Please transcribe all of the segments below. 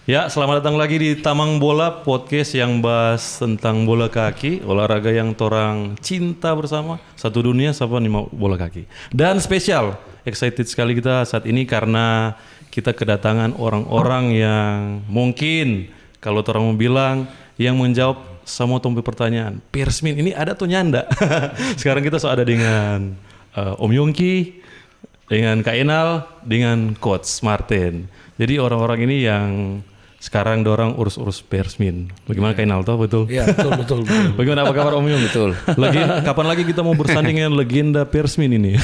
Ya, selamat datang lagi di Tamang Bola, podcast yang bahas tentang bola kaki, olahraga yang torang cinta bersama, satu dunia siapa nih mau bola kaki. Dan spesial, excited sekali kita saat ini karena kita kedatangan orang-orang yang mungkin kalau torang mau bilang yang menjawab semua tompi pertanyaan. Persmin ini ada tuh nyanda. Sekarang kita ada dengan Om Yongki, dengan Kak Enal, dengan Coach Martin. Jadi orang-orang ini yang sekarang dorang urus-urus Persmin. Bagaimana Kak Enal toh betul? Iya betul. Bagaimana apa kabar Om Yung? Betul. Lagi kapan lagi kita mau bersanding dengan legenda Persmin ini?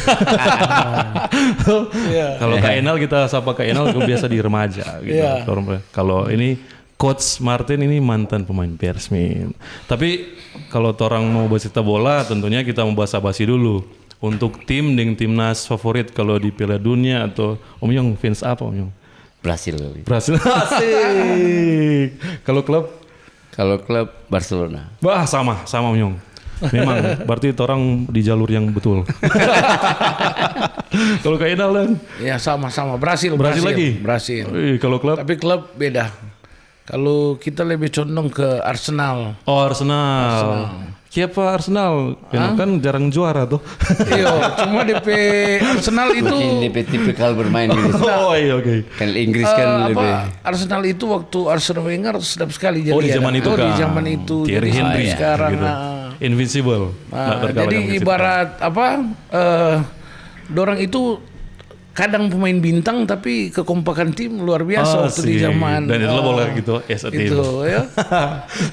Kalau Kak Enal kita sapa Kak Enal biasa di remaja gitu. Iya. Kalau ini Coach Martin ini mantan pemain Persmin. Tapi kalau orang mau bahas cerita bola tentunya kita mau basa-basi dulu. Untuk tim dengan timnas favorit kalau di Piala Dunia atau Om Yung fans apa Om Yung? Brasil. Brasil. Asik. Kalau klub? Kalau klub Barcelona. Wah sama Om Yung. Memang berarti orang di jalur yang betul. Kalau Kak Enal kan? Ya sama-sama Brasil lagi? Brasil. Kalau klub? Tapi klub beda. Kalau kita lebih condong ke Arsenal. Oh Arsenal. Siapa Arsenal? Kan jarang juara tuh. Iya, cuma DP Arsenal itu Mungkin DP tipikal bermain gitu. Oh iya oke. Kan Inggris kan lebih. Arsenal itu waktu Arsene Wenger sedap sekali jadi. Oh di zaman itu kan. Di zaman itu. Thierry Jadi Henry sekarang gitu. Invincible. Nggak terkalahkan jadi Invincible. ibarat dorang itu kadang pemain bintang tapi kekompakan tim luar biasa waktu di Asik. zaman Dan itu boleh gitu as a team. itu ya.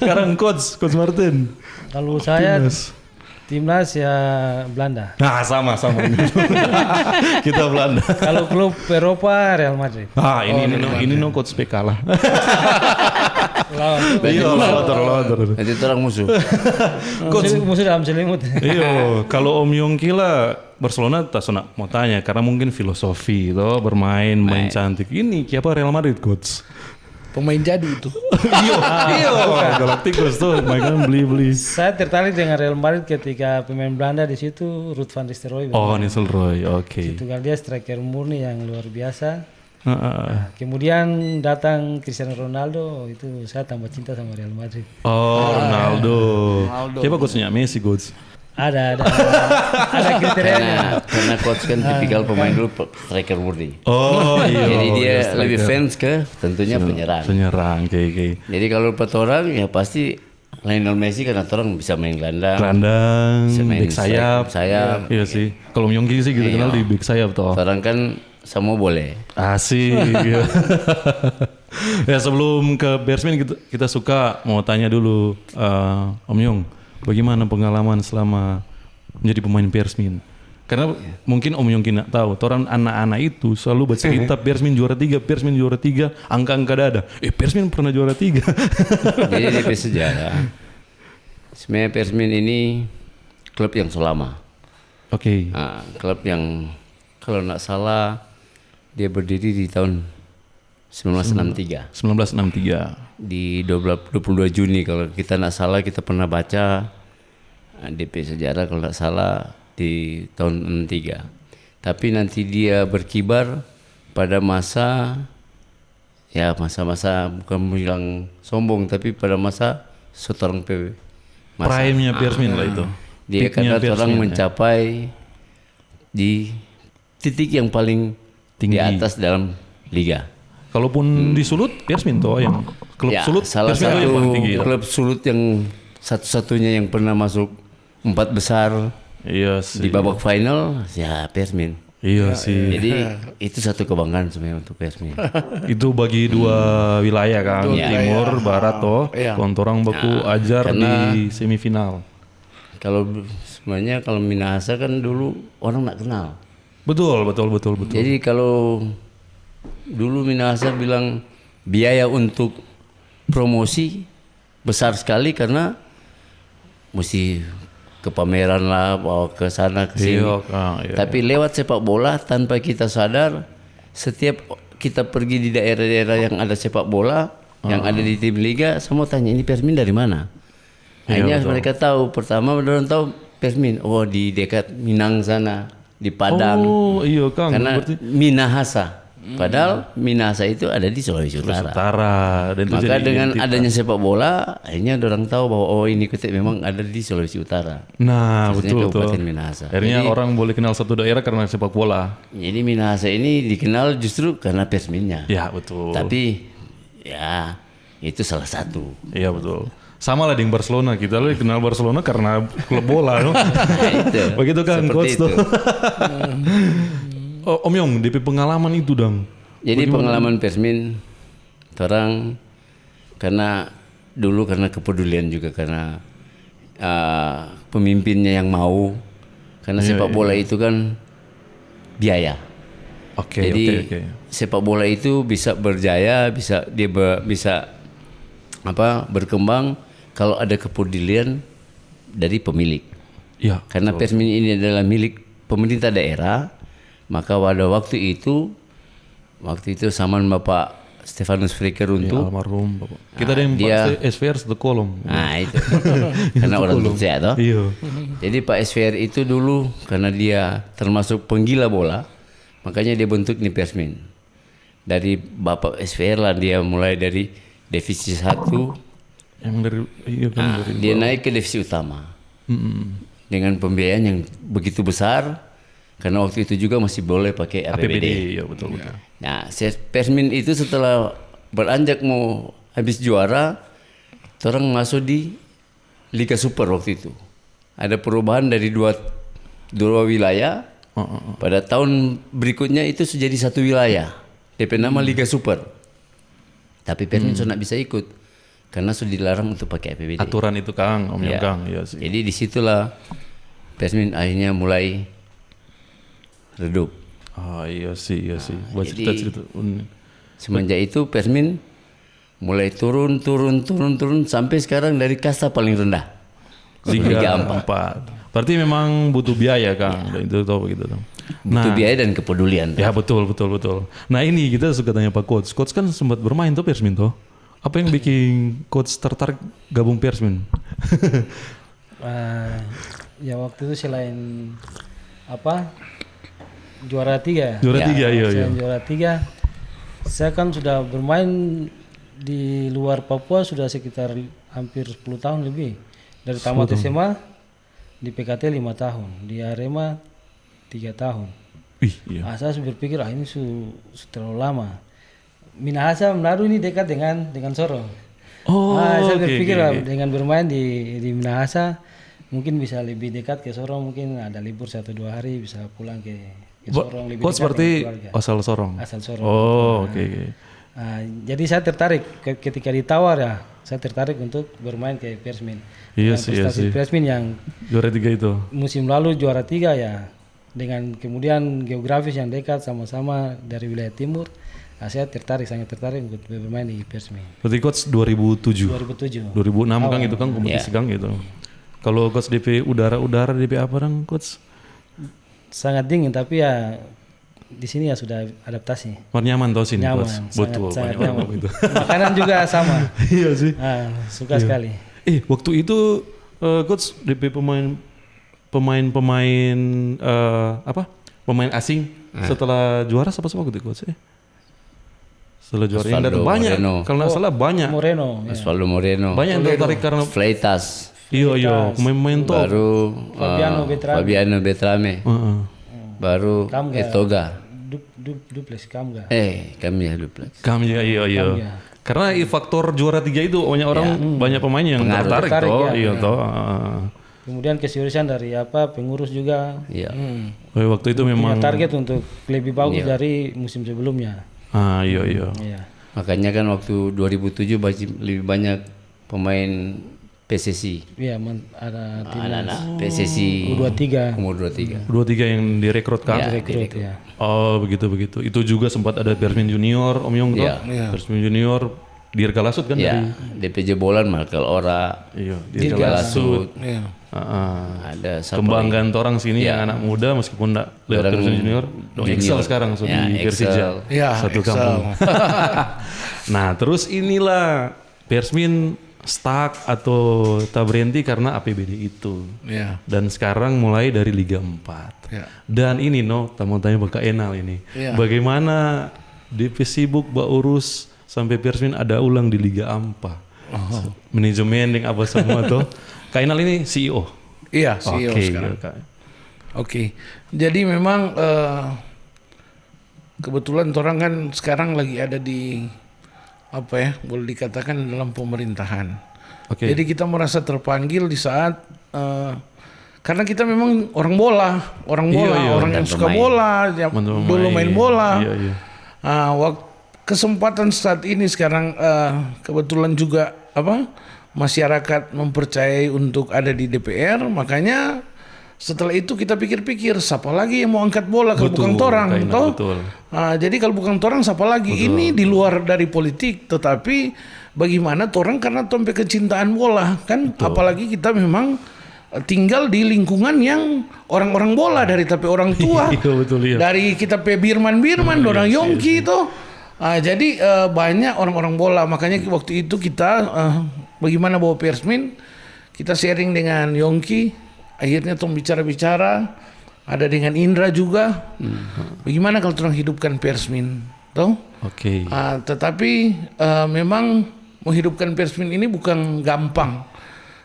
Sekarang Coach Martin. Kalau saya timnas ya Belanda. Nah sama. Kita Belanda. Kalau klub Eropa Real Madrid. Ini no Coach PK lah. Lawan Iya lawan. Nanti orang musuh. musuh dalam selimut. Iya, kalau Om Yongki lah Barcelona tak sana mau tanya karena mungkin filosofi toh bermain main cantik. Ini siapa Real Madrid Coach? Pemain jadi itu. Iya, Galacticos tuh mainan beli. Saya tertarik dengan Real Madrid ketika pemain Belanda di situ Ruud van Nistelrooy. Oh, Nistelrooy, oke. Itu kan dia striker murni yang luar biasa. Kemudian datang Cristiano Ronaldo, itu saya tambah cinta sama Real Madrid. Oh, Ronaldo. Siapa coachnya? Messi coach. Ada kriterianya. Karena coach kan tipikal pemain dulu striker murni. Oh iya. Jadi dia striker. lebih fans ke tentunya penyerang. Oke. Jadi kalau empat orang ya pasti Lionel Messi karena orang bisa main gelandang. Gelandang, main back sayap. Iya sih. Kalau Om Yongki sih kita kenal di back sayap toh. Orang kan semua boleh. Asik. Ya sebelum ke Persmin kita suka mau tanya dulu Om Yong, bagaimana pengalaman selama menjadi pemain Persmin? Karena mungkin Om Yong tidak tahu, orang anak-anak itu selalu bercerita Persmin juara 3, angka-angka dada. Persmin pernah juara 3. Jadi DP sejarah. Sebenarnya Persmin ini klub yang selama. Oke. Nah, klub yang kalau nggak salah dia berdiri di tahun 1963. 1963. Di 22 Juni kalau kita nggak salah kita pernah baca DP sejarah kalau nggak salah di tahun 63. Tapi nanti dia berkibar pada masa bukan bilang sombong tapi pada masa setorang PB. Prime-nya Persmin lah itu. Dia Peaknya kata orang Persmin, mencapai di titik yang paling Tinggi. di atas dalam liga. Kalaupun di Sulut, Persmin toh yang klub Ya, Sulut, salah Persmin satu yang paling tinggi. klub Sulut yang satu-satunya yang pernah masuk 4 besar Iya sih. di babak final ya Persmin. Iya sih. Jadi itu satu kebanggaan sebenarnya untuk Persmin. Itu bagi dua wilayah kan, Dua timur, barat toh. Iya. Kontorang baku ajar karena- di semifinal. Kalau sebenarnya kalau Minahasa kan dulu orang nggak kenal. Betul. Jadi kalau dulu Minahasa bilang biaya untuk promosi besar sekali karena mesti ke pameran lah, bawa ke sana ke sini. Iya. Tapi lewat sepak bola tanpa kita sadar, setiap kita pergi di daerah-daerah yang ada sepak bola, yang ada di tim liga, semua tanya ini Persmin dari mana? Akhirnya mereka tahu. Pertama mereka tahu Persmin, di dekat Minang sana, di Padang. Oh iya Kang. Karena Berarti Minahasa. Padahal Minahasa itu ada di Sulawesi Utara. Utara. Dan itu Maka jadi dengan identitas. adanya sepak bola, akhirnya orang tahu bahwa oh ini Kutek memang ada di Sulawesi Utara. Nah, Khususnya betul. Kabupaten Minahasa. Akhirnya Jadi- orang boleh kenal satu daerah karena sepak bola. Jadi Minahasa ini dikenal justru karena Persminnya. Ya, betul. Tapi ya itu salah satu. Iya, betul. Sama lah dengan Barcelona. Kita lebih kenal Barcelona karena klub bola. No? Nah, itu. Begitu kan, Seperti coach itu. tuh. Oh, Om Yong, DP pengalaman itu dong. Jadi pengalaman Persmin, orang karena dulu karena kepedulian juga karena pemimpinnya yang mau, karena sepak bola itu kan biaya. Oke, Jadi oke. sepak bola itu bisa berjaya, bisa bisa berkembang kalau ada kepedulian dari pemilik. Iya. Karena Persmin ini adalah milik pemerintah daerah, maka pada waktu itu zaman Bapak Stefanus Fricker Ya, untuk almarhum Bapak. Kita ada yang dia- Pak SVR satu kolom. nah itu karena orang Jogja toh. Iya. Jadi Pak SVR itu dulu karena dia termasuk penggila bola, makanya dia bentuk nih Persmin. Dari Bapak SVR lah dia mulai dari divisi 1, Yang dari iya kan nah, dari dia naik ke divisi utama. Dengan pembiayaan yang begitu besar, karena waktu itu juga masih boleh pakai APBD. Iya, betul. Nah, Persmin itu setelah beranjak mau habis juara, orang masuk di Liga Super waktu itu. Ada perubahan dari dua wilayah. Pada tahun berikutnya itu sudah jadi satu wilayah. DP nama Liga Super. Tapi Persmin sudah bisa ikut karena sudah dilarang untuk pakai APBD. Aturan itu Kang, Om Yong Ya. Kang. Iya sih. Jadi disitulah Persmin akhirnya mulai redup. Ah, iya sih. Buat jadi- cerita-cerita. Semenjak itu Persmin mulai turun sampai sekarang dari kasta paling rendah. Liga 4. Berarti memang butuh biaya Kang. Dan itu tahu begitu dong. Butuh biaya dan kepedulian. Ya betul. Nah ini kita suka tanya Pak Coach. Coach kan sempat bermain tuh Persmin tuh. Apa yang bikin Coach tertarik gabung Persmin? Ya waktu itu selain juara 3. Juara 3, iya. Selain juara 3, saya kan sudah bermain di luar Papua sudah sekitar hampir 10 tahun lebih. Dari tamat SMA di PKT 5 tahun, di Arema 3 tahun. Wih, iya. Saya berpikir ini terlalu lama. Minahasa Manado ini dekat dengan Sorong. Oh, Saya oke, berpikir oke. dengan bermain di Minahasa mungkin bisa lebih dekat ke Sorong, mungkin ada libur 1-2 hari bisa pulang ke Sorong lebih Coach dekat berarti dengan keluarga. asal Sorong. Asal Sorong. Oh, oke. Jadi saya tertarik ketika ditawar ya, saya tertarik untuk bermain ke Persmin. Iya Dengan sih, iya prestasi sih. Persmin yang Juara 3 itu. musim lalu juara 3 ya, dengan kemudian geografis yang dekat sama-sama dari wilayah timur, saya sangat tertarik untuk bermain di Persmin. Berarti Coach 2007. 2007. 2006 Kang itu kan kompetisi Kang gitu. Kalau Coach DP udara DP apa Kang Coach? Sangat dingin tapi ya di sini ya sudah adaptasi. Nyaman tau sini Nyaman, Coach. sangat- Betul, sangat banyak orang nyaman. ngomong itu. Makanan juga sama. Iya sih. Suka sekali. Waktu itu Coach DP pemain pemain asing setelah juara siapa waktu itu Coach? Setelah juara yang datang Osvaldo banyak. Moreno. Kalau nggak salah banyak. Moreno. Ya. Osvaldo Moreno, Banyak yang tertarik karena Fleitas, iya pemain-pemain top. baru Fabiano Betrame. Fabiano Betrame, Heeh. baru Kamga. Etoga. Duplex Kamga. Kami ya duplex. Kami iya. Karena faktor juara 3 itu banyak orang banyak pemain yang tertarik Tertarik, toh. ya. Iya toh. Kemudian keseriusan dari pengurus juga. Iya. Waktu itu Punya memang target untuk lebih bagus dari musim sebelumnya. iya. Iya. Makanya kan waktu 2007 lebih banyak pemain PSSI, Iya, ada tim anak-anak PSSI U23 umur 23. 23 yang direkrut Kang. Ya, rekrut ya. Oh begitu. Itu juga sempat ada Persmin Junior Om Yong toh. Iya. Persmin Junior Dirga Lasut kan Ya, DP jebolan Markel Ora, dari. Iya. Dirga Lasut, Iya. ada siapa Kembangkan orang sini yang anak muda meskipun enggak lewat Orang Persmin Junior. Excel sekarang so Ya, di Excel. Persija. Iya, Satu Excel. kampung. Nah, terus inilah Persmin stuck atau tak berhenti karena APBD itu. Iya. Dan sekarang mulai dari Liga 4. Iya. Dan ini tak mau tanya Bapak Enal ini. Iya. Bagaimana DP sibuk urus sampai Persmin ada ulang di Liga Ampa. Manajemen yang apa semua tuh. Kak Inal ini CEO. Iya, CEO Oke, sekarang. Kak. Oke. Jadi memang kebetulan orang kan sekarang lagi ada di apa ya, boleh dikatakan dalam pemerintahan. Oke. Jadi kita merasa terpanggil di saat karena kita memang orang bola, Iya, orang yang dan suka pemain. bola, ya, Teman-teman dulu main bola. Iya, iya. Kesempatan saat ini sekarang kebetulan juga masyarakat mempercayai untuk ada di DPR, makanya setelah itu kita pikir-pikir siapa lagi yang mau angkat bola kalau bukan torang, Kak Inal, toh? betul. Jadi kalau bukan torang siapa lagi? Ini di luar dari politik, tetapi bagaimana torang karena tompe kecintaan bola kan, apalagi kita memang tinggal di lingkungan yang orang-orang bola dari tapi orang tua. Iya, betul, iya. Dari kita Birman, orang Yongki itu. Jadi banyak orang-orang bola, makanya waktu itu kita bagaimana bawa Persmin, kita sharing dengan Yongki, akhirnya tong bicara-bicara, ada dengan Indra juga, bagaimana kalau tong hidupkan Persmin, toh? Oke. Tetapi memang menghidupkan Persmin ini bukan gampang,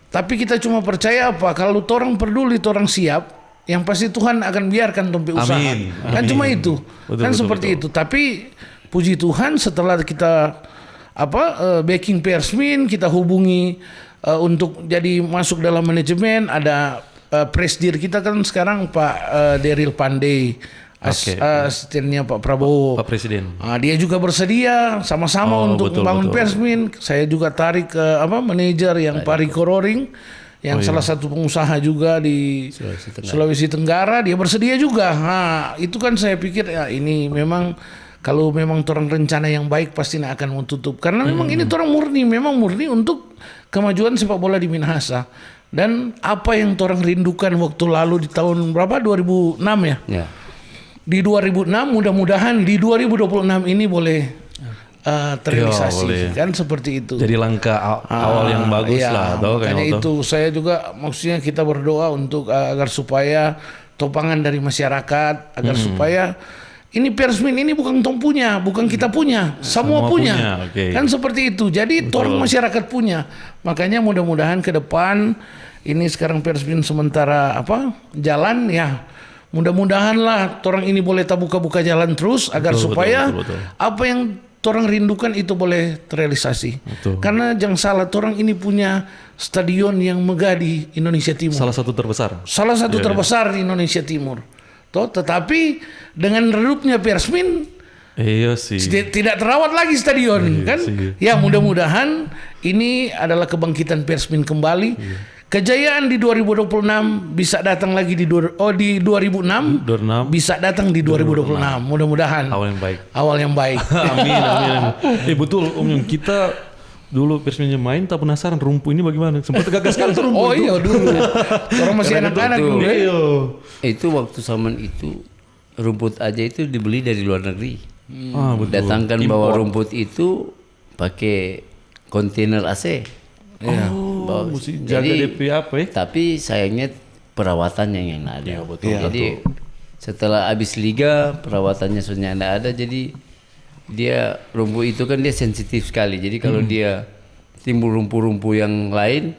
tapi kita cuma percaya kalau torang peduli, torang siap, yang pasti Tuhan akan biarkan tompe usaha. Amin. Kan Amin. cuma itu, Betul, kan betul, seperti betul. itu. Tapi puji Tuhan setelah kita backing Persmin, kita hubungi untuk jadi masuk dalam manajemen, ada presdir kita kan sekarang Pak Daryl Pandey, Oke. asistennya Pak Prabowo. Pak Presiden. Dia juga bersedia sama-sama untuk betul, membangun betul. Persmin. Saya juga tarik ke manajer yang Pak Riko Roring, yang salah satu pengusaha juga di Sulawesi Tenggara. Dia bersedia juga. Itu kan saya pikir ya ini memang kalau memang torang rencana yang baik pasti akan tutup. Karena memang ini torang memang murni untuk kemajuan sepak bola di Minahasa. Dan apa yang torang rindukan waktu lalu di tahun berapa? 2006 ya? Ya. Di 2006 mudah-mudahan di 2026 ini boleh terrealisasi, boleh. kan seperti itu. Jadi langkah awal yang bagus Iya, lah, toh makanya kayak itu saya juga maksudnya kita berdoa untuk agar supaya topangan dari masyarakat agar supaya ini Persmin ini bukan tong punya, bukan kita punya, semua punya. oke. Kan seperti itu. Jadi torang masyarakat punya. Makanya mudah-mudahan ke depan ini sekarang Persmin sementara jalan ya. Mudah-mudahan lah torang ini boleh buka jalan terus agar Betul, supaya betul. apa yang torang rindukan itu boleh terrealisasi. Betul. Karena jangan salah, torang ini punya stadion yang megah di Indonesia Timur. Salah satu terbesar. Salah satu terbesar di Indonesia Timur. Tetapi dengan redupnya Persmin Iya sih. tidak terawat lagi stadion, kan? sih. Ya mudah-mudahan ini adalah kebangkitan Persmin kembali. Kejayaan di 2026 bisa datang lagi di 2006 2006. bisa datang di 2026. Mudah-mudahan Awal yang baik. awal yang baik. Amin, amin. Betul Om Yung, kita dulu Persminnya main tak penasaran rumpu ini bagaimana. Sempat gagal sekali tuh rumpu. Oh iya dulu. Orang masih Karena anak-anak betul. dulu. Iya. Itu waktu zaman itu rumput aja itu dibeli dari luar negeri. Betul. Datangkan bawa rumput itu pakai kontainer AC. Oh, mesti jaga DP apa ya? Tapi sayangnya perawatannya yang nggak ada. Iya, betul, Jadi setelah habis liga perawatannya sudah nggak ada. Jadi dia rumput itu kan dia sensitif sekali. Jadi kalau dia timbul rumpu-rumpu yang lain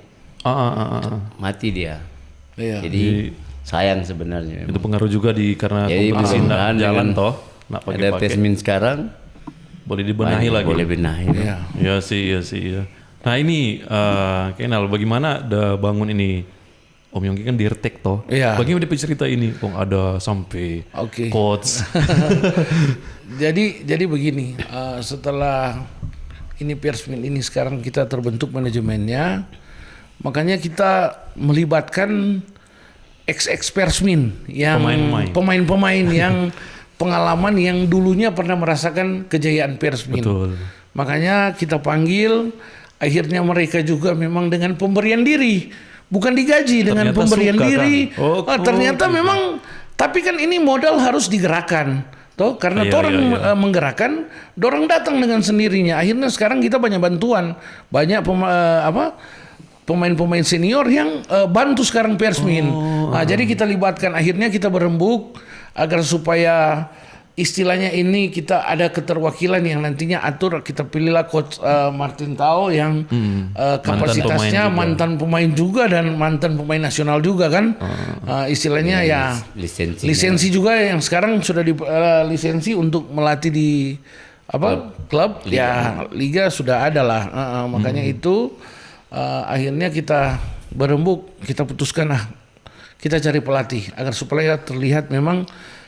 mati dia. Iya. Jadi sayang sebenarnya. Itu pengaruh juga karena Jadi kompetisi mudah-mudahan jalan dengan toh. Nak ada pakai-pakai. Persmin sekarang Boleh dibenahi banyak lagi. boleh benahi. Iya. Iya sih, iya sih. Iya. Nah ini Kenal, bagaimana ada bangun ini? Om Yongki kan dirtek toh. Iya. Bagaimana dia cerita ini? Kok ada sampai Oke. coach. Jadi begini, setelah ini Persmin ini sekarang kita terbentuk manajemennya, makanya kita melibatkan ex Persmin yang pemain-pemain yang pengalaman yang dulunya pernah merasakan kejayaan Persmin. Betul. Makanya kita panggil, akhirnya mereka juga memang dengan pemberian diri, bukan digaji, dengan Ternyata pemberian suka, diri. kan? Ternyata memang, tapi kan ini modal harus digerakkan. Toh karena Iya, orang iya. menggerakkan, dorang datang dengan sendirinya. Akhirnya sekarang kita banyak bantuan, banyak pemain-pemain senior yang bantu sekarang Persmin. Jadi kita libatkan, akhirnya kita berembuk agar supaya istilahnya ini kita ada keterwakilan yang nantinya atur, kita pilihlah coach Martin Tao yang kapasitasnya mantan pemain juga dan mantan pemain nasional juga kan. Istilahnya ya lisensi juga yang sekarang sudah di lisensi untuk melatih di klub liga sudah ada lah. Makanya itu akhirnya kita berembuk, kita putuskan kita cari pelatih agar supaya terlihat memang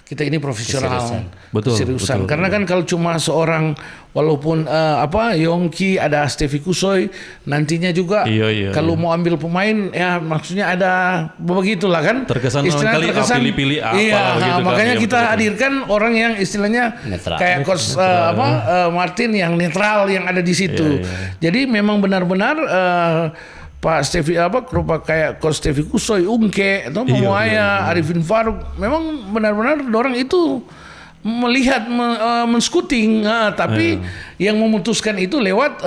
kita ini profesional, seriusan. Karena kan kalau cuma seorang, walaupun Yongki, ada Stevie Kusoy, nantinya juga kalau mau ambil pemain ya maksudnya ada begitulah kan. Terkesan pilih-pilih apa gitu makanya kan, kita hadirkan orang yang istilahnya netral. Kayak coach Martin yang netral yang ada di situ. Jadi memang benar-benar Pak Stevi kayak Coach Stevi Kusoy, Ungke, atau Momoaya, Arifin Faruk, memang benar-benar orang itu melihat men-scouting, tapi yang memutuskan itu lewat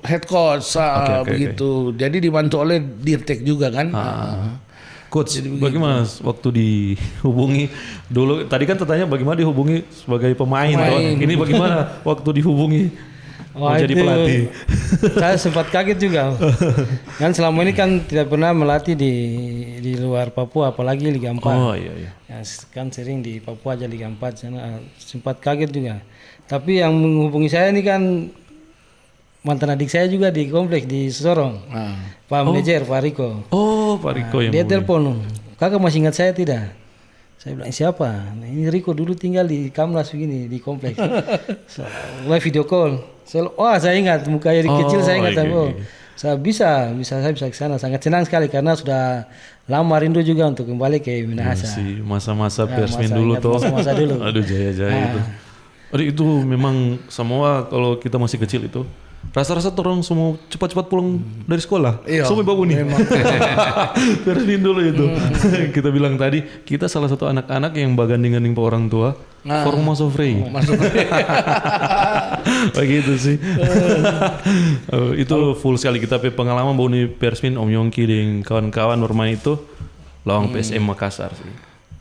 head coach begitu. Jadi dibantu oleh Dirtek juga kan. Coach, bagaimana waktu dihubungi dulu? Tadi kan tertanya bagaimana dihubungi sebagai pemain. Ini bagaimana waktu dihubungi? Jadi pelatih. Saya sempat kaget juga. Kan selama ini kan tidak pernah melatih di luar Papua, apalagi Liga 4. Ya, kan sering di Papua aja Liga 4 sana. Sempat kaget juga. Tapi yang menghubungi saya ini kan mantan adik saya juga di kompleks di Sorong. Pak manajer Pak Riko. Pak Riko yang dia telepon, "Kakak masih ingat saya tidak?" Saya bilang, "Siapa?" "Nah, ini Riko dulu tinggal di Kamlas begini di kompleks." Mulai video call. Saya ingat mukanya dari kecil, saya ingat saya bisa ke sana. Sangat senang sekali karena sudah lama rindu juga untuk kembali ke Minahasa. Masa-masa Persmin dulu toh. Masa dulu. Aduh jaya-jaya itu. Aduh itu memang semua kalau kita masih kecil itu rasa-rasa orang semua cepat-cepat pulang dari sekolah. Semua bawa nih. Persmin dulu itu. Kita bilang tadi kita salah satu anak-anak yang baganding-ganding ke orang tua. Forma Sofrey. Begitu sih. Itu full sekali kita pengalaman bawa nih Persmin, Om Yongki dan kawan-kawan bermain itu lawan PSM Makassar sih.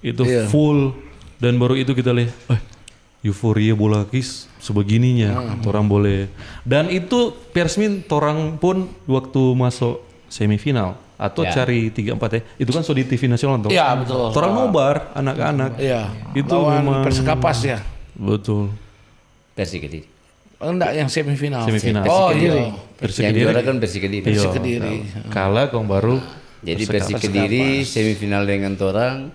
Itu full dan baru itu kita lihat euforia bola kis sebegininya orang boleh. Dan itu Persmin torang pun waktu masuk semifinal atau cari 3-4 ya. Itu kan so di TV nasional toh. Iya betul. Torang nobar anak-anak. Iya. Itu lawan memang Persikapas ya. Betul. Persi Kediri. Enggak yang semifinal. Iya. Persi Kediri. Yang juara kan Persi Kediri. Persi Kediri. Kalah kong baru. Jadi Persi Kediri semifinal dengan torang.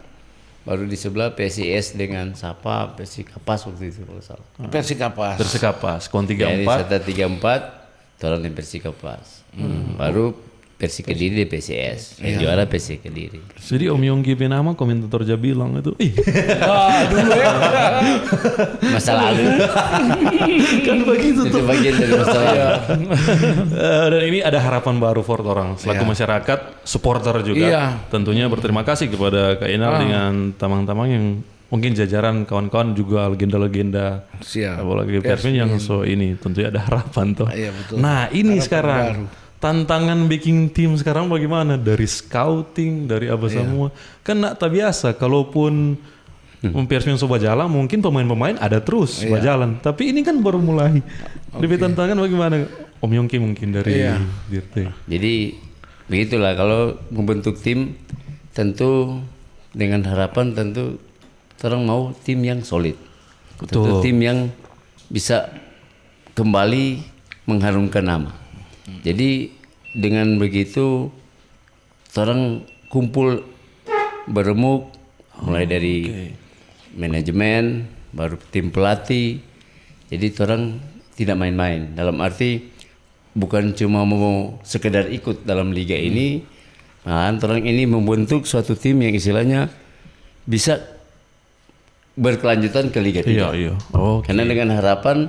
Baru di sebelah PSIS dengan Persikapas waktu itu kalau salah. Persikapas. Kon 3-4. Jadi serta 3-4 torang di Persikapas. Baru Persi Kediri di PSIS. Yang juara Persi Kediri. Jadi Om Yongki Penama komentator aja bilang itu, dulu ya. Masa lalu. Kan begitu tuh. Itu bagian dari masa lalu. Dan ini ada harapan baru for orang selaku masyarakat, supporter juga. Tentunya berterima kasih kepada Kak Inal dengan tamang-tamang yang mungkin jajaran kawan-kawan juga legenda-legenda. Apalagi Persmin yang ini tentunya ada harapan tuh. Nah ini harapan sekarang baru. Tantangan bikin tim sekarang bagaimana? Dari scouting, dari apa semua. Kan tak biasa, kalaupun Persmin coba jalan, mungkin pemain-pemain ada terus berjalan. Tapi ini kan baru mulai. Lebih tantangan bagaimana? Om Yongki mungkin dari Dirte. Jadi begitulah kalau membentuk tim, tentu dengan harapan tentu orang mau tim yang solid. Tentu tim yang bisa kembali mengharumkan nama. Jadi dengan begitu orang kumpul beremuk mulai dari manajemen, baru tim pelatih. Jadi orang tidak main-main. Dalam arti bukan cuma mau sekedar ikut dalam liga ini, malahan orang ini membentuk suatu tim yang istilahnya bisa berkelanjutan ke Liga 3. Karena dengan harapan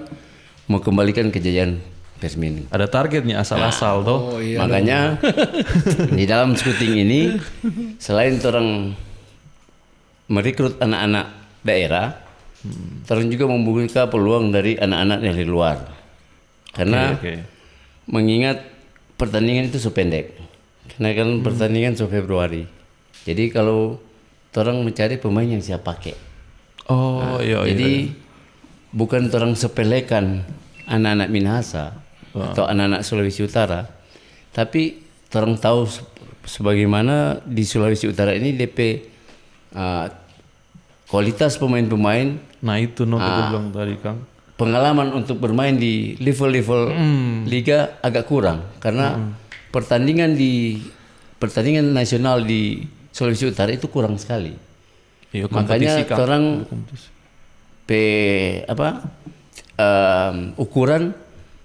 mau kembalikan kejayaan Persmin. Ada targetnya asal-asal toh. Makanya di dalam scouting ini selain orang merekrut anak-anak daerah, orang juga membuka peluang dari anak-anak dari luar. Karena mengingat pertandingan itu sependek. Karena kan pertandingan Februari. Jadi kalau orang mencari pemain yang siap pakai. Oh iya. Jadi bukan orang sepelekan anak-anak Minahasa atau anak-anak Sulawesi Utara, tapi orang tahu sebagaimana di Sulawesi Utara ini DP kualitas pemain-pemain, Nah itu kita bilang tadi Kang. pengalaman untuk bermain di level-level liga agak kurang karena pertandingan nasional di Sulawesi Utara itu kurang sekali. Iya, Makanya kompetisi, Kang. orang ukuran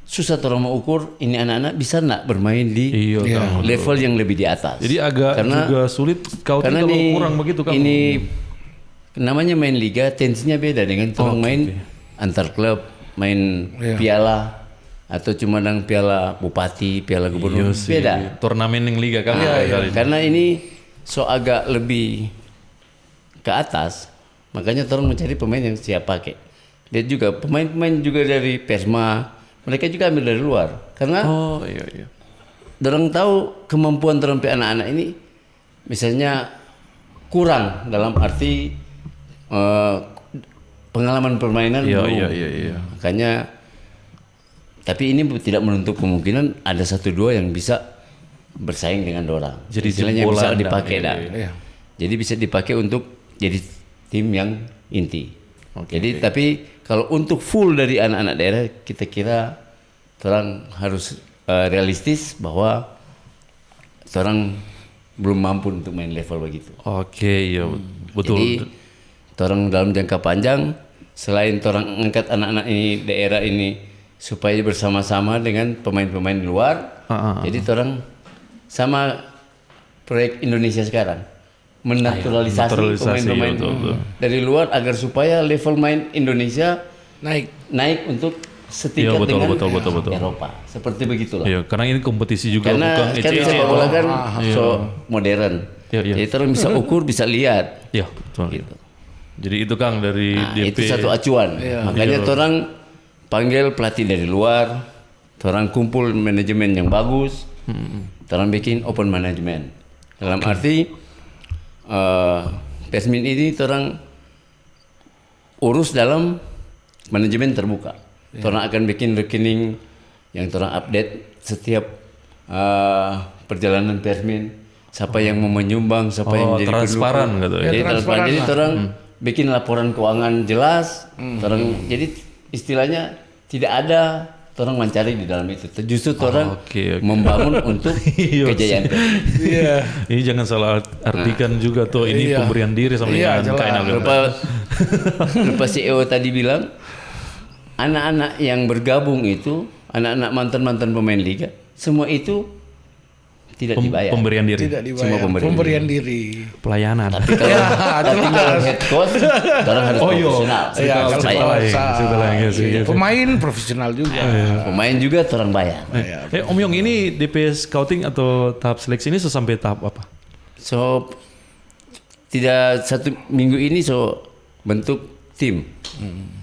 susah orang mau ukur ini anak-anak bisa nak bermain di Iya, Kang. level yang lebih di atas. Jadi agak juga sulit scouting karena kalau ini, kurang begitu Kang. Ini namanya main liga tensinya beda dengan orang main antar klub, main piala atau cuma dengan piala bupati, piala gubernur beda. Turnamen yang liga Kang. Karena ini so agak lebih ke atas, makanya orang mencari pemain yang siap pakai. Dia juga pemain-pemain juga dari Persma, mereka juga ambil dari luar. Karena iya. orang tahu kemampuan terhadap anak-anak ini, misalnya kurang dalam arti pengalaman permainan belum. Iya. Makanya, tapi ini tidak menutup kemungkinan ada 1-2 yang bisa bersaing dengan orang. Jadi istilahnya jebolan bisa dan dipakai dah. Iya. Jadi bisa dipakai untuk jadi tim yang inti. Jadi tapi kalau untuk full dari anak-anak daerah kita kira orang harus realistis bahwa orang belum mampu untuk main level begitu. Oke, iya betul. Jadi orang dalam jangka panjang selain orang angkat anak-anak ini daerah ini supaya bersama-sama dengan pemain-pemain luar. Jadi orang sama proyek Indonesia sekarang menaturalisasi pemain-pemain dari luar agar supaya level main Indonesia naik untuk setingkat dengan Eropa. Seperti begitulah. Iya, karena ini kompetisi juga Karena bukan kan sepak bola kan modern. Iya. Jadi orang bisa ukur, bisa lihat. Iya, betul. Gitu. Jadi itu Kang dari DP. Itu satu acuan. Makanya orang panggil pelatih dari luar, orang kumpul manajemen yang bagus, orang bikin open management. Dalam arti Persmin ini orang urus dalam manajemen terbuka. Orang akan bikin rekening yang orang update setiap perjalanan Persmin. Siapa yang mau menyumbang, siapa yang jadi transparan pendukung. gitu ya. Jadi transparan. Jadi orang bikin laporan keuangan jelas. Orang jadi istilahnya tidak ada orang mencari di dalam itu. Justru orang membangun untuk kejayaan. Iya. Ini jangan salah artikan juga tuh ini pemberian diri sama dengan KNL. Lepas CEO tadi bilang anak-anak yang bergabung itu anak-anak mantan-mantan pemain liga semua itu tidak dibayar. Pemberian diri. Tidak dibayar. Semua Pemberian diri. Pelayanan. Tapi kalau head coach orang harus profesional. Iya, Iya. Pemain profesional juga. Pemain juga orang bayar. Om Yong ini DP scouting atau tahap seleksi ini sampai tahap apa? So tidak 1 minggu ini bentuk tim.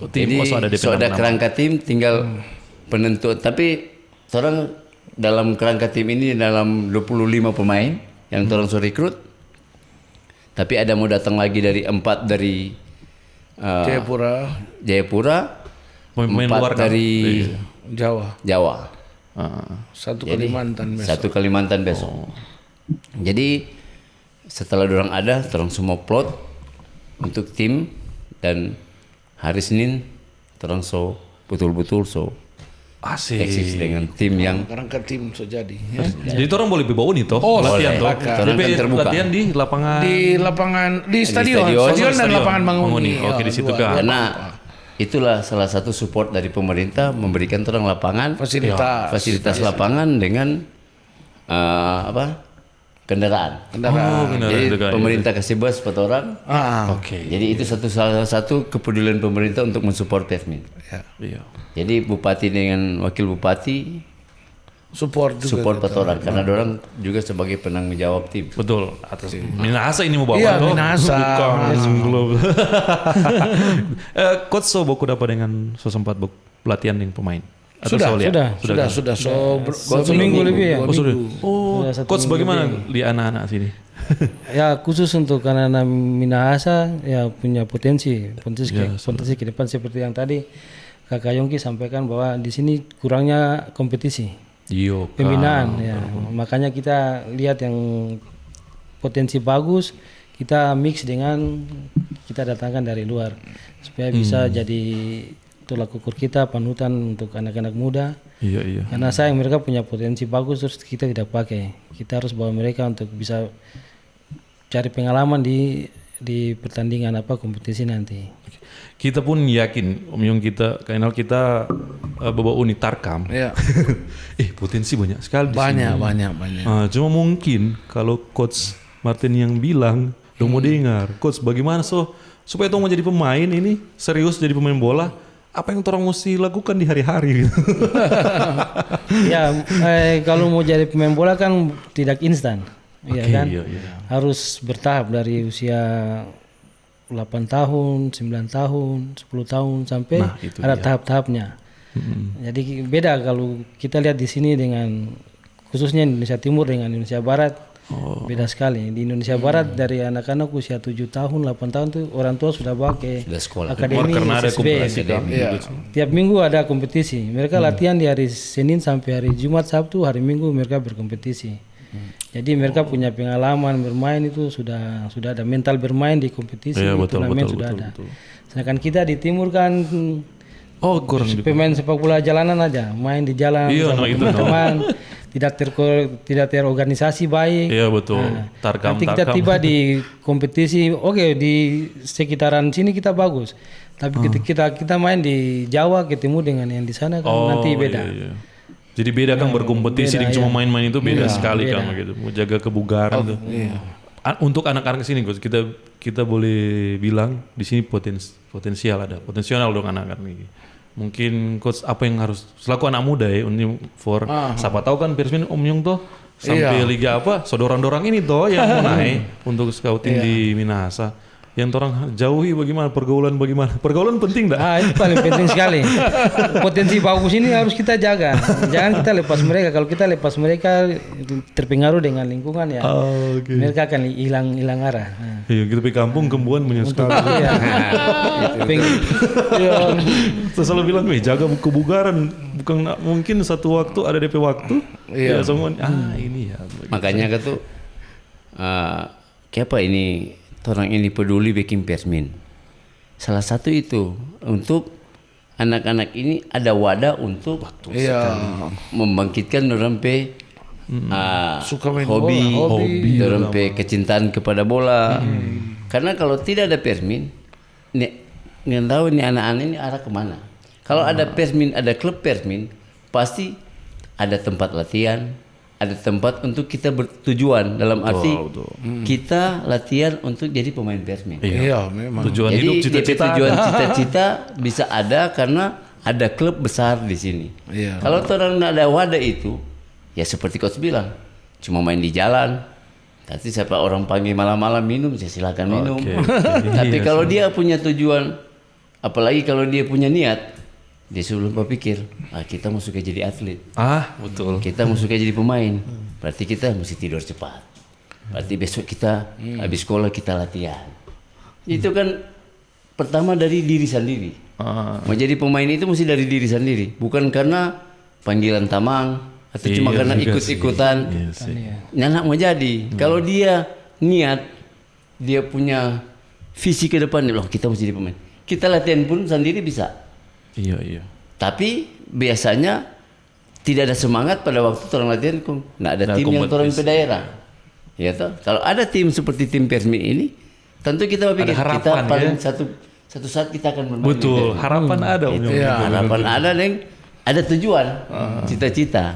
Jadi ada kerangka tim, tinggal penentuan. Tapi orang dalam kerangka tim ini dalam 25 pemain yang orang rekrut. Tapi ada mau datang lagi dari 4 dari Jayapura, Pemain 4 luar dari Jawa. 1 Kalimantan besok. 1 Kalimantan besok. Jadi setelah orang ada, orang semua plot untuk tim dan hari Senin orang betul-betul Asik. eksis dengan tim yang Kerangka tim jadi. Ya. Jadi itu orang boleh bawa nih toh latihan toh. Orang DP kan terbuka. latihan di lapangan. Di stadion dan lapangan Manguni. Oke, di situ kan. karena itulah salah satu support dari pemerintah memberikan orang lapangan fasilitas lapangan dengan kendaraan. Jadi pemerintah kasih bus buat orang. Jadi itu salah satu kepedulian pemerintah untuk mensupport Persmin. Iya. Jadi bupati dengan wakil bupati support buat orang karena orang juga sebagai penanggung jawab tim. Betul. Atas Minahasa ini mau bawa Iya, toh. Minahasa. Coach boku dapat dengan sempat pelatihan dengan pemain. Atau Sudah, Sol ya? sudah. Seminggu lebih ya. Oh, sudah. Minggu. Oh, Sudah 1 coach minggu bagaimana di anak-anak sini? Ya khusus untuk anak-anak Minahasa ya punya potensi ke depan seperti yang tadi Kakak Yongki sampaikan bahwa di sini kurangnya kompetisi Iya. pembinaan ya. Makanya kita lihat yang potensi bagus kita mix dengan kita datangkan dari luar supaya bisa jadi tolak ukur kita panutan untuk anak-anak muda. Iya. Karena sayang mereka punya potensi bagus terus kita tidak pakai. Kita harus bawa mereka untuk bisa cari pengalaman di pertandingan kompetisi nanti. Kita pun yakin Om Yong kenal kita bawa unit Tarkam. Iya. Potensi banyak sekali di sini. Banyak. Cuma mungkin kalau coach Martin yang bilang, dong mau dengar, coach bagaimana supaya tong mau jadi pemain ini serius jadi pemain bola, apa yang orang mesti lakukan di hari-hari gitu. Ya kalau mau jadi pemain bola kan tidak instan, ya kan? Iya. Harus bertahap dari usia 8 tahun, 9 tahun, 10 tahun sampai itu ada tahap-tahapnya. Jadi beda kalau kita lihat di sini dengan khususnya Indonesia Timur dengan Indonesia Barat. Beda sekali. Di Indonesia Barat dari anak-anak usia 7 tahun, 8 tahun tuh orang tua sudah pakai akademi Karena ada SSB. kompetisi kan. Tiap minggu ada kompetisi. Mereka latihan di hari Senin sampai hari Jumat, Sabtu, hari Minggu mereka berkompetisi. Jadi mereka punya pengalaman bermain itu sudah ada mental bermain di kompetisi, turnamen sudah ada. Sedangkan kita di Timur kan kurang pemain sepak bola jalanan aja, main di jalan sama teman-teman, tidak terorganisasi baik. Iya betul. Nanti kita tiba di kompetisi, di sekitaran sini kita bagus. Tapi ketika kita main di Jawa ketemu dengan yang di sana kan nanti beda. Iya. Jadi beda kan berkompetisi dengan cuma main-main itu beda sekali kan gitu. Mau jaga kebugaran tuh. Untuk anak-anak sini coach kita boleh bilang di sini potensial dong anak-anak ini. Mungkin coach apa yang harus selaku anak muda ya siapa tahu kan Persmin Om Yong toh sampai liga dorang ini toh yang mau naik untuk scouting di Minahasa. Yang orang jauhi bagaimana pergaulan penting dah. Itu paling penting sekali. Potensi bagus ini harus kita jaga. Jangan kita lepas mereka. Kalau kita lepas mereka terpengaruh dengan lingkungan ya. Mereka akan hilang arah. Iya, kita pergi kampung kembuan menyusul. Saya selalu bilang, jaga kebugaran. Bukan mungkin satu waktu ada DP waktu. Iya. Semua ini ya. Makanya tuh kenapa ini orang ini peduli bikin Persmin. Salah satu itu untuk anak-anak ini ada wadah untuk membangkitkan orang suka main hobi, bola, kecintaan kepada bola. Karena kalau tidak ada Persmin, nggak tahu nih anak-anak ini arah kemana. Kalau ada Persmin, ada klub Persmin, pasti ada tempat latihan, ada tempat untuk kita bertujuan dalam arti kita latihan untuk jadi pemain Persmin. Iya, memang. Tujuan jadi hidup cita-cita. Tujuan cita-cita bisa ada karena ada klub besar di sini. Iya. Kalau orang nggak ada wadah itu, ya seperti coach bilang, cuma main di jalan. Nanti siapa orang panggil malam-malam minum, ya silakan minum. Tapi kalau dia punya tujuan, apalagi kalau dia punya niat, dia sebelum berpikir, kita mau suka jadi atlet. Betul. Kita mau suka jadi pemain. Berarti kita mesti tidur cepat. Berarti besok kita habis sekolah kita latihan. Itu kan pertama dari diri sendiri. Mau jadi pemain itu mesti dari diri sendiri, bukan karena panggilan tamang atau cuma karena ikut-ikutan. Nyanak mau jadi. Kalau dia niat, dia punya visi ke depan, loh kita mesti jadi pemain. Kita latihan pun sendiri bisa. Iya. Tapi biasanya tidak ada semangat pada waktu orang latihan, nggak ada tim yang orang ke daerah. Ya toh? Kalau ada tim seperti tim Persmin ini, tentu kita berpikir kita paling satu saat kita akan bermain. Betul, harapan ada. Harapan ada, ada tujuan, cita-cita.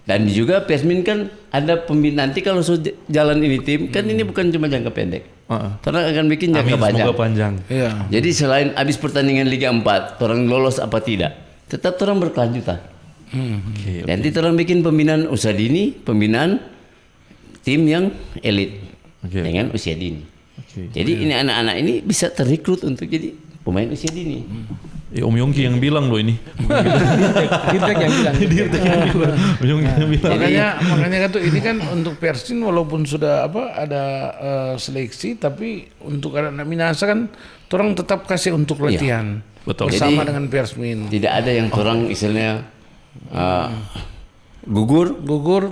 Dan juga Persmin kan ada pembinaan. Nanti kalau jalan ini tim, kan ini bukan cuma jangka pendek. Orang akan bikin jangka panjang. Iya. Jadi selain habis pertandingan Liga 4, orang lolos apa tidak, tetap orang berkelanjutan. Nanti orang bikin pembinaan usia dini, pembinaan tim yang elit dengan usia dini. Jadi ini anak-anak ini bisa terrekrut untuk jadi pemain usia dini. Om Yongki yang bilang loh ini. Dirtek yang bilang. Om Yongki yang bilang. Makanya kan tuh ini kan untuk Persmin walaupun sudah ada seleksi, tapi untuk anak-anak Minahasa kan orang tetap kasih untuk latihan Betul. bersama Jadi, dengan Persmin. Tidak ada yang orang istilahnya gugur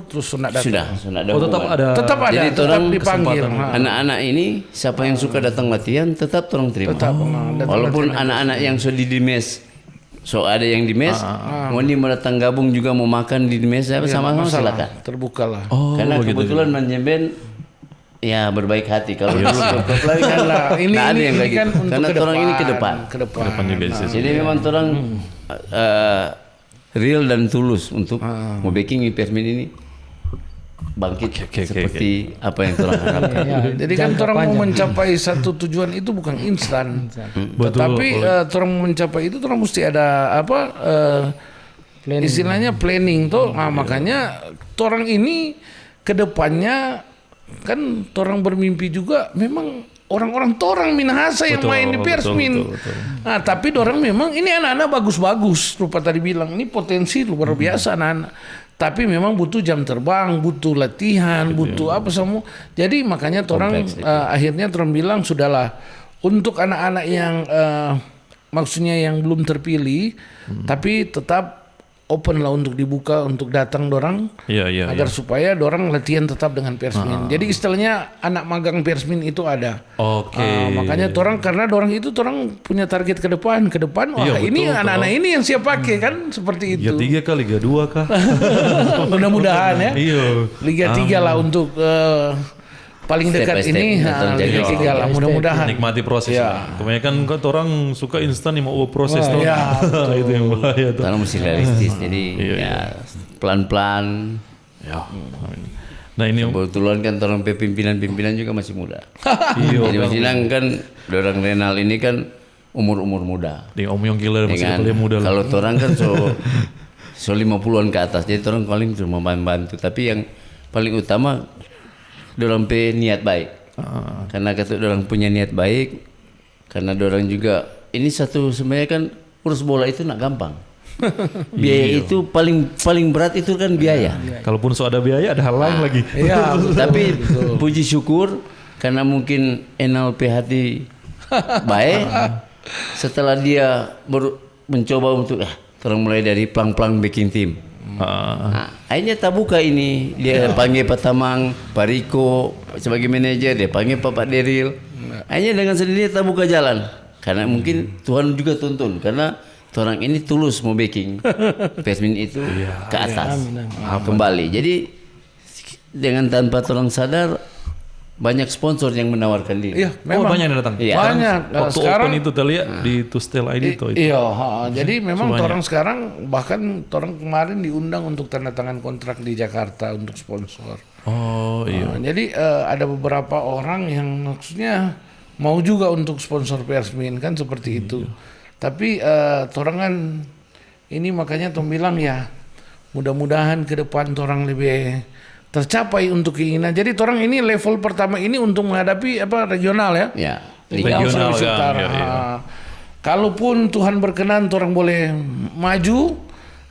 Terus sudah datang. sudah ada Oh tetap hubungan. ada. Tetap ada, Jadi tetap orang dipanggil. Anak-anak ini siapa yang suka datang latihan tetap orang terima. Tetap, datang Walaupun anak-anak yang sudah di mes, so ada yang di mes, mau datang gabung juga mau makan di mes, sama-sama silakan. Terbuka lah. Oh, Karena begitu. kebetulan Manjemben ya berbaik hati kalau dulu klub lain kan Lah, ini nggak ada yang kayak kan gitu. untuk Karena ke orang ini ke depan. depan. juga sih. Jadi memang orang real dan tulus untuk mau backing Persmin ini bangkit seperti apa yang orang harapkan. Jadi kan orang mau mencapai satu tujuan itu bukan instan. Tetapi orang mencapai itu orang mesti ada istilahnya planning tuh. Nah, makanya orang ini ke depannya kan orang bermimpi juga memang orang-orang torang Minahasa yang main di Persmin. Nah, tapi orang memang ini anak-anak bagus-bagus. Rupa tadi bilang ini potensi luar biasa anak-anak. Tapi memang butuh jam terbang, butuh latihan, butuh apa semua. Jadi makanya orang akhirnya orang bilang sudahlah untuk anak-anak yang maksudnya yang belum terpilih, tapi tetap open lah untuk dibuka untuk datang dorang agar supaya dorang latihan tetap dengan Persmin. Jadi istilahnya anak magang Persmin itu ada. Oke. Makanya dorang karena dorang itu dorang punya target ke depan wah ini anak-anak ini yang siap pakai kan seperti itu. Liga 3 kah, Liga 2 kah? Mudah-mudahan ya. Iya. Liga 3 lah untuk paling Step dekat by step, ini Liga 3 lah mudah-mudahan. Nikmati proses. Kebanyakan kan orang suka instan nih mau proses tuh. ya, Itu yang bahaya tuh. Karena mesti realistis. Jadi ya pelan-pelan. Nah ini Kebetulan kan orang pimpinan juga masih muda. Jadi masih kan orang Renal ini kan umur-umur muda. di Om Yongki lah masih Dengan, kalian muda lah. kalau orang kan so 50-an ke atas. Jadi orang paling cuma membantu. Tapi yang paling utama dorang niat baik. Karena kata dorang punya niat baik, karena dorang juga ini satu sebenarnya kan urus bola itu nak gampang. Biaya itu paling berat itu kan biaya. Kalaupun so ada biaya ada hal lain lagi. Iya, Tapi puji syukur karena mungkin NLP hati baik, setelah dia mencoba untuk orang mulai dari pelang-pelang bikin tim. Nah, akhirnya tak buka ini dia panggil Pak Tamang, Pak Riko sebagai manajer, dia panggil Pak Deril. Akhirnya dengan sendirinya tak buka jalan karena mungkin Tuhan juga tuntun karena orang ini tulus mau backing Persmin itu ke atas kembali. Jadi dengan tanpa orang sadar banyak sponsor yang menawarkan diri. Iya, memang. Banyak yang datang. Iya. Banyak. Waktu Sekarang open itu terlihat di Tustel ID itu. Iya, jadi memang orang sekarang bahkan orang kemarin diundang untuk tanda tangan kontrak di Jakarta untuk sponsor. Oh iya. Jadi ada beberapa orang yang maksudnya mau juga untuk sponsor Persmin kan seperti itu. Tapi orang kan ini makanya Tom bilang ya mudah-mudahan ke depan orang lebih tercapai untuk keinginan. Jadi orang ini level pertama ini untuk menghadapi regional ya. Ya, Regional Sulawesi kan, Utara. iya. Kalaupun Tuhan berkenan orang boleh maju,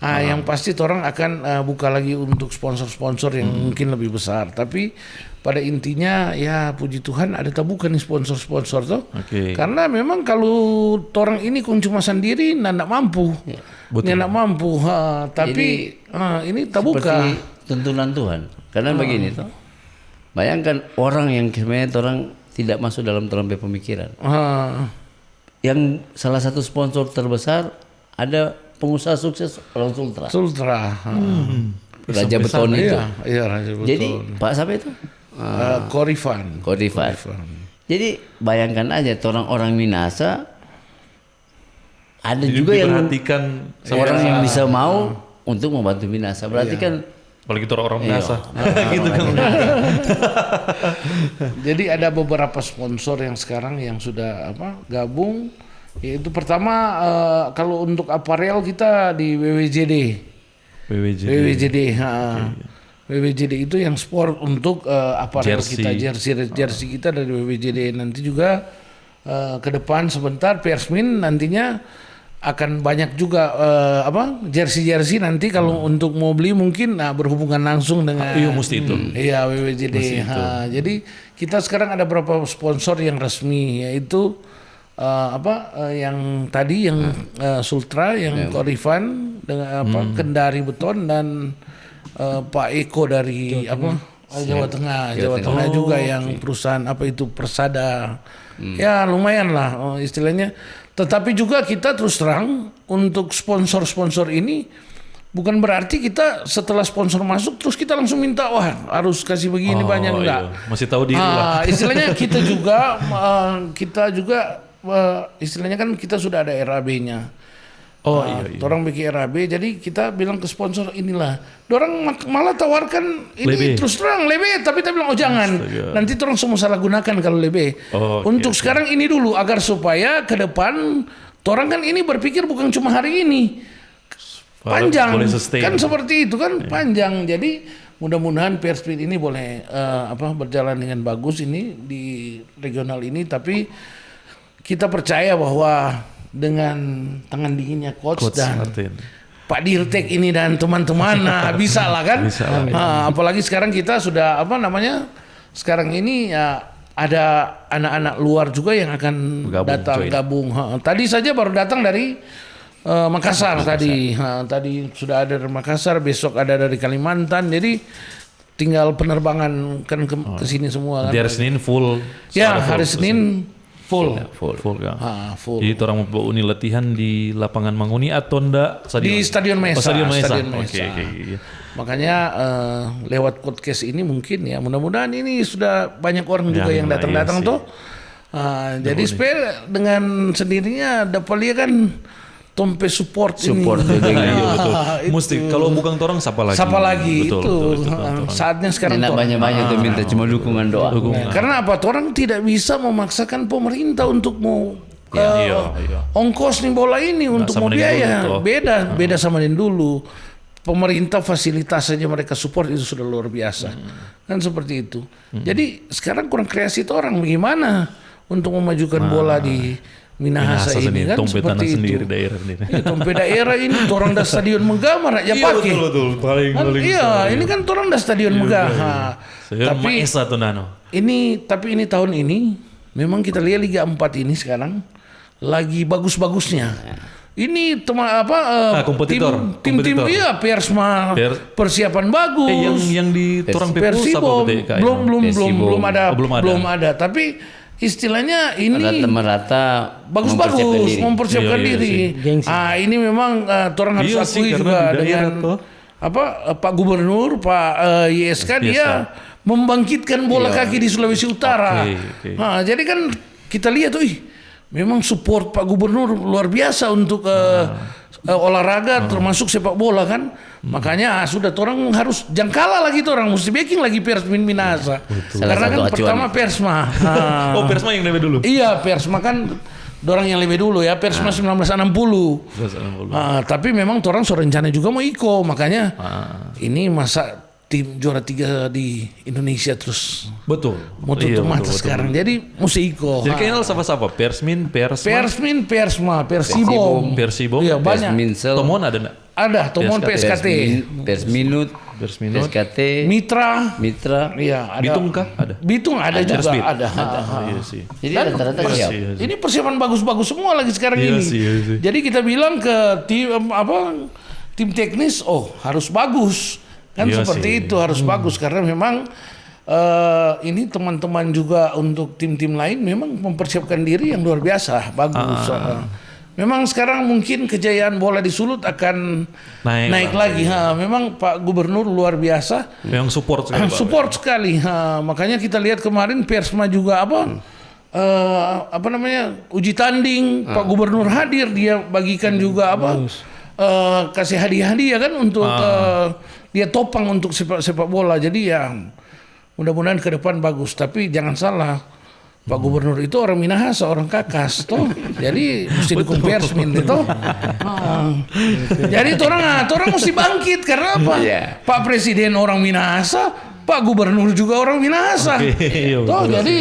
yang pasti orang akan buka lagi untuk sponsor-sponsor yang mungkin lebih besar. Tapi pada intinya ya puji Tuhan ada tabukan nih sponsor-sponsor tuh. Oke. Karena memang kalau orang ini cuma sendiri nggak mampu. Nggak mampu. Tapi ini tabuka. seperti tuntunan Tuhan. Karena begini toh. Bayangkan orang yang sebenarnya orang tidak masuk dalam terampai pemikiran. Yang salah satu sponsor terbesar ada pengusaha sukses orang Sultra. Sultra. Raja Beton itu. Iya, Raja Beton. Jadi Pak siapa itu? Korifan. Kodifan. Jadi bayangkan aja orang-orang Minahasa ada juga yang diperhatikan orang yang bisa mau untuk membantu Minahasa. Berarti kan apalagi itu orang biasa. gitu kan. Jadi ada beberapa sponsor yang sekarang yang sudah gabung. Yaitu pertama kalau untuk aparel kita di WWJD. WWJD. WWJD itu yang sport untuk aparel Jersey. kita jersey kita dari WWJD. Nanti juga ke depan sebentar Persmin nantinya akan banyak juga jersey nanti kalau untuk mau beli mungkin berhubungan langsung dengan Iya mesti itu. iya WWJD. Jadi kita sekarang ada beberapa sponsor yang resmi yaitu yang tadi yang Sultra yang Korifan dengan Kendari Beton dan Pak Eko dari Jawa Tengah juga yang perusahaan Persada. Ya lumayan lah istilahnya. Tetapi juga kita terus terang untuk sponsor-sponsor ini bukan berarti kita setelah sponsor masuk terus kita langsung minta harus kasih begini banyak enggak. Iya. Masih tahu diri lah. Istilahnya kita juga istilahnya kan kita sudah ada RAB-nya. Iya. Orang bikin RAB, jadi kita bilang ke sponsor inilah. Orang malah tawarkan ini Lebe. terus terang lebe, tapi kita bilang jangan. Nanti orang semua salah gunakan kalau lebe. Untuk sekarang ini dulu agar supaya ke depan orang kan ini berpikir bukan cuma hari ini. Panjang. Boleh sustain. Kan seperti itu kan panjang. Jadi mudah-mudahan Persmin ini boleh berjalan dengan bagus ini di regional ini, tapi kita percaya bahwa dengan tangan dinginnya coach dan Martin. Pak Dirtek ini dan teman-teman bisa lah kan. Bisa lah. Apalagi sekarang kita sudah sekarang ini ada anak-anak luar juga yang akan gabung. Tadi saja baru datang dari Makassar tadi. Tadi sudah ada dari Makassar, besok ada dari Kalimantan. Jadi tinggal penerbangan kan ke sini semua kan. Di hari Senin full. Ya, hari Senin full kan. Full. Jadi orang mau uni latihan di lapangan Manguni atau ndak Di Stadion Mesa. Stadion Mesa. Oke. Iya. Makanya lewat podcast ini mungkin ya mudah-mudahan ini sudah banyak orang juga yang datang-datang tuh. Jadi supaya dengan sendirinya dapat lihat kan Tompe support ini. Iya betul. Mesti kalau bukan orang siapa lagi? Betul. Saatnya sekarang Enak banyak-banyak tuh minta cuma dukungan doa. Karena apa? Orang tidak bisa memaksakan pemerintah untuk mau ongkos nih bola ini untuk mau biaya. Beda sama yang dulu. Pemerintah fasilitas saja mereka support itu sudah luar biasa. Kan seperti itu. Jadi sekarang kurang kreasi itu orang bagaimana untuk memajukan bola di Minahasa ini kan seperti itu. Sendiri daerah ini. Tompe daerah ini orang dah stadion megah marah ya pakai. Betul. Paling ini kan orang dah stadion megah. Tapi Maesa tuh Nano. Ini tahun ini memang kita lihat Liga 4 ini sekarang lagi bagus-bagusnya. Ini kompetitor. Tim iya Persma persiapan bagus. Yang di Torang Persibo belum ada. Tapi istilahnya ini merata bagus-bagus mempersiapkan diri. Ini memang orang harus akui juga dengan Pak Gubernur Pak YSK dia membangkitkan bola kaki di Sulawesi Utara. Jadi kan kita lihat memang support Pak Gubernur luar biasa untuk olahraga termasuk sepak bola kan. Makanya sudah orang harus jangkala lagi orang mesti backing lagi Persmin Minahasa. Karena kan pertama Persma. Persma yang lebih dulu. Iya, Persma kan orang yang lebih dulu ya, Persma 1960. Tapi memang orang rencana juga mau Iko, makanya ini masa tim juara 3 di Indonesia terus. Betul. Mau tutup mata sekarang. Jadi mesti Iko. Jadi kenal siapa? Persmin, Persma, Persibo. Iya, banyak. Tomon ada enggak? Ada, Tomon PSKT. Persminut, PSKT, Mitra. Iya, ada. Bitung kah? Ada. Bitung ada juga, ada. Iya sih. Jadi rata-rata siap. Ini persiapan bagus-bagus semua lagi sekarang ini. Iya. Jadi kita bilang ke tim teknis, harus bagus. Kan seperti itu harus bagus karena memang ini teman-teman juga untuk tim-tim lain memang mempersiapkan diri yang luar biasa, bagus. Memang sekarang mungkin kejayaan bola di Sulut akan naik lagi. Memang Pak Gubernur luar biasa. Yang support sekali. Support sekali. Makanya kita lihat kemarin Persma juga uji tanding. Pak Gubernur hadir, dia bagikan juga kasih hadiah-hadiah kan untuk dia topang untuk sepak bola. Jadi ya mudah-mudahan ke depan bagus. Tapi jangan salah. Pak Gubernur itu orang Minahasa, orang Kakas, toh. Jadi mesti dukung Persmin itu. Jadi orang mesti bangkit karena apa? Pak Presiden orang Minahasa, Pak Gubernur juga orang Minahasa. Iya, Toh, jadi